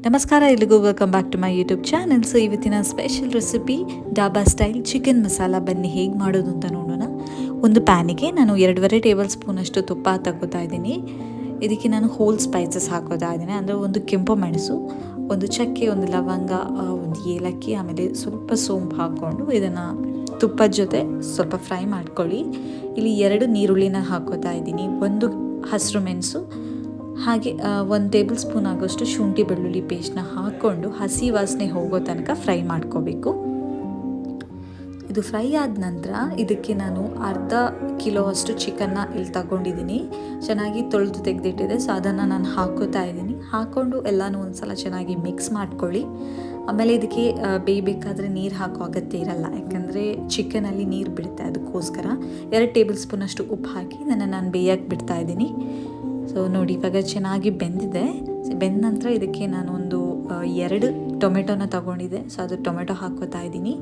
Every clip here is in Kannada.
ನಮಸ್ಕಾರ, ಎಲ್ಲಿಗೂ welcome back to my YouTube channel. So ಇವತ್ತಿನ special recipe dhaba style chicken masala. ಬನ್ನಿ ಹೇಗೆ ಮಾಡೋದು ಅಂತ ನೋಡೋಣ. ಒಂದು ಪ್ಯಾನಿಗೆ ನಾನು 2.5 ಟೇಬಲ್ ಸ್ಪೂನಷ್ಟು ತುಪ್ಪ ತಗೋತಾ ಇದ್ದೀನಿ. ಇದಕ್ಕೆ ನಾನು ಹೋಲ್ ಸ್ಪೈಸಸ್ ಹಾಕೋತಾ ಇದ್ದೀನಿ. ಅಂದರೆ ಒಂದು ಕೆಂಪು ಮೆಣಸು, ಒಂದು ಚಕ್ಕೆ, ಒಂದು ಲವಂಗ, ಒಂದು ಏಲಕ್ಕಿ, ಆಮೇಲೆ ಸ್ವಲ್ಪ ಸೋಂಪು ಹಾಕ್ಕೊಂಡು ಇದನ್ನು ತುಪ್ಪದ ಜೊತೆ ಸ್ವಲ್ಪ ಫ್ರೈ ಮಾಡ್ಕೊಳ್ಳಿ. ಇಲ್ಲಿ 2 ನೀರುಳ್ಳಿನ ಹಾಕೋತಾ ಇದ್ದೀನಿ, ಒಂದು ಹಸಿರು ಮೆಣಸು, ಹಾಗೆ 1 ಟೇಬಲ್ ಸ್ಪೂನ್ ಆಗೋಷ್ಟು ಶುಂಠಿ ಬೆಳ್ಳುಳ್ಳಿ ಪೇಸ್ಟ್ನ ಹಾಕ್ಕೊಂಡು ಹಸಿ ವಾಸನೆ ಹೋಗೋ ತನಕ ಫ್ರೈ ಮಾಡ್ಕೋಬೇಕು. ಇದು ಫ್ರೈ ಆದ ನಂತರ ಇದಕ್ಕೆ ನಾನು ಅರ್ಧ ಕಿಲೋ ಅಷ್ಟು ಚಿಕನ್ನ ಇಲ್ಲಿ ತಗೊಂಡಿದ್ದೀನಿ. ಚೆನ್ನಾಗಿ ತೊಳೆದು ತೆಗೆದಿಟ್ಟಿದೆ. ಸೊ ಅದನ್ನು ನಾನು ಹಾಕೋತಾ ಇದ್ದೀನಿ. ಹಾಕ್ಕೊಂಡು ಎಲ್ಲನೂ ಒಂದು ಸಲ ಚೆನ್ನಾಗಿ ಮಿಕ್ಸ್ ಮಾಡ್ಕೊಳ್ಳಿ. ಆಮೇಲೆ ಇದಕ್ಕೆ ಬೇಯಬೇಕಾದ್ರೆ ನೀರು ಹಾಕೋ ಅಗತ್ಯ ಇರಲ್ಲ, ಯಾಕಂದರೆ ಚಿಕನಲ್ಲಿ ನೀರು ಬಿಡುತ್ತೆ. ಅದಕ್ಕೋಸ್ಕರ 2 ಟೇಬಲ್ ಸ್ಪೂನಷ್ಟು ಉಪ್ಪು ಹಾಕಿ ಇದನ್ನು ನಾನು ಬೇಯಕ್ಕೆ ಬಿಡ್ತಾ ಇದ್ದೀನಿ. ಸೊ ನೋಡಿ, ಇವಾಗ ಚೆನ್ನಾಗಿ ಬೆಂದಿದೆ. ಬೆಂದ ನಂತರ ಇದಕ್ಕೆ ನಾನು ಒಂದು 2 ಟೊಮೆಟೊನ ತಗೊಂಡಿದ್ದೆ. ಸೊ ಅದು ಟೊಮೆಟೊ ಹಾಕೋತಾ ಇದ್ದೀನಿ.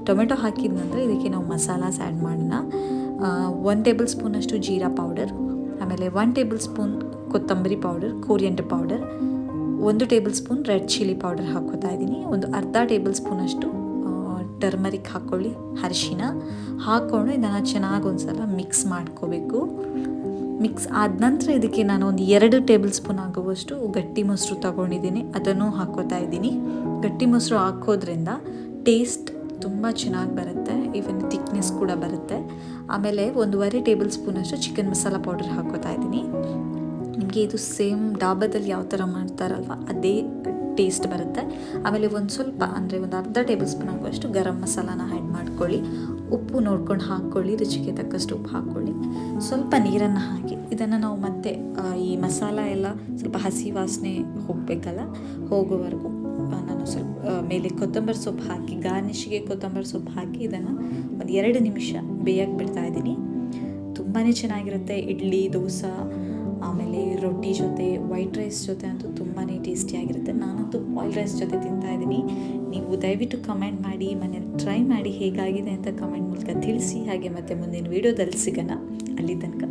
ಟೊಮೆಟೊ ಹಾಕಿದ ನಂತರ ಇದಕ್ಕೆ ನಾವು ಮಸಾಲಾಸ್ ಆ್ಯಡ್ ಮಾಡೋಣ. 1 ಟೇಬಲ್ ಸ್ಪೂನಷ್ಟು ಜೀರಾ ಪೌಡರ್, ಆಮೇಲೆ 1 ಟೇಬಲ್ ಸ್ಪೂನ್ ಕೊತ್ತಂಬರಿ powder, coriander powder, 1 table spoon red chilli powder ಹಾಕೋತಾ ಇದ್ದೀನಿ. ಒಂದು ಅರ್ಧ ಟೇಬಲ್ ಸ್ಪೂನಷ್ಟು ಟರ್ಮರಿಕ್ ಹಾಕ್ಕೊಳ್ಳಿ, ಅರಿಶಿನ ಹಾಕ್ಕೊಂಡು ಇದನ್ನು ಚೆನ್ನಾಗಿ ಒಂದು ಸಲ ಮಿಕ್ಸ್ ಮಾಡ್ಕೋಬೇಕು. ಮಿಕ್ಸ್ ಆದ ನಂತರ ಇದಕ್ಕೆ ನಾನು ಒಂದು 2 ಟೇಬಲ್ ಸ್ಪೂನ್ ಆಗುವಷ್ಟು ಗಟ್ಟಿ ಮೊಸರು ತೊಗೊಂಡಿದ್ದೀನಿ, ಅದನ್ನು ಹಾಕೋತಾ ಇದ್ದೀನಿ. ಗಟ್ಟಿ ಮೊಸರು ಹಾಕೋದ್ರಿಂದ ಟೇಸ್ಟ್ ತುಂಬ ಚೆನ್ನಾಗಿ ಬರುತ್ತೆ, ಈವನ್ ಥಿಕ್ನೆಸ್ ಕೂಡ ಬರುತ್ತೆ. ಆಮೇಲೆ 1.5 ಟೇಬಲ್ ಸ್ಪೂನಷ್ಟು ಚಿಕನ್ ಮಸಾಲ ಪೌಡರ್ ಹಾಕೋತಾ ಇದ್ದೀನಿ. ನಿಮಗೆ ಇದು ಸೇಮ್ ಡಾಬಾದಲ್ಲಿ ಯಾವ ಥರ ಮಾಡ್ತಾರಲ್ವ ಅದೇ ಟೇಸ್ಟ್ ಬರುತ್ತೆ. ಆಮೇಲೆ ಒಂದು ಸ್ವಲ್ಪ ಅಂದರೆ ಒಂದು ಅರ್ಧ ಟೇಬಲ್ ಸ್ಪೂನ್ ಆಗುವಷ್ಟು ಗರಂ ಮಸಾಲಾನ ಆ್ಯಡ್ ಮಾಡ್ಕೊಳ್ಳಿ. ಉಪ್ಪು ನೋಡ್ಕೊಂಡು ಹಾಕ್ಕೊಳ್ಳಿ, ರುಚಿಗೆ ತಕ್ಕಷ್ಟು ಉಪ್ಪು ಹಾಕ್ಕೊಳ್ಳಿ. ಸ್ವಲ್ಪ ನೀರನ್ನು ಹಾಕಿ ಇದನ್ನು ನಾವು ಮತ್ತೆ ಈ ಮಸಾಲ ಎಲ್ಲ ಸ್ವಲ್ಪ ಹಸಿ ವಾಸನೆ ಹೋಗಬೇಕಲ್ಲ, ಹೋಗೋವರೆಗೂ ನಾನು ಸ್ವಲ್ಪ ಮೇಲೆ ಕೊತ್ತಂಬರಿ ಸೊಪ್ಪು ಹಾಕಿ, ಗಾರ್ನಿಷ್ಗೆ ಕೊತ್ತಂಬರಿ ಸೊಪ್ಪು ಹಾಕಿ ಇದನ್ನು ಒಂದು 2 ನಿಮಿಷ ಬೇಯಕ್ಕೆ ಬಿಡ್ತಾ ಇದ್ದೀನಿ. ತುಂಬಾ ಚೆನ್ನಾಗಿರುತ್ತೆ. ಇಡ್ಲಿ, ದೋಸೆ, ಆಮೇಲೆ ರೊಟ್ಟಿ ಜೊತೆ, ವೈಟ್ ರೈಸ್ ಜೊತೆ ಅಂತೂ ತುಂಬಾ ಟೇಸ್ಟಿಯಾಗಿರುತ್ತೆ. ನಾನಂತೂ ಬಾಯ್ಲ್ಡ್ ರೈಸ್ ಜೊತೆ ತಿಂತಾಯಿದ್ದೀನಿ. ನೀವು ದಯವಿಟ್ಟು ಕಮೆಂಟ್ ಮಾಡಿ, ಮನೇಲಿ ಟ್ರೈ ಮಾಡಿ ಹೇಗಾಗಿದೆ ಅಂತ ಕಮೆಂಟ್ ಮೂಲಕ ತಿಳಿಸಿ. ಹಾಗೆ ಮತ್ತೆ ಮುಂದಿನ ವೀಡಿಯೋದಲ್ಲಿ ಸಿಗೋಣ. ಅಲ್ಲಿ ತನಕ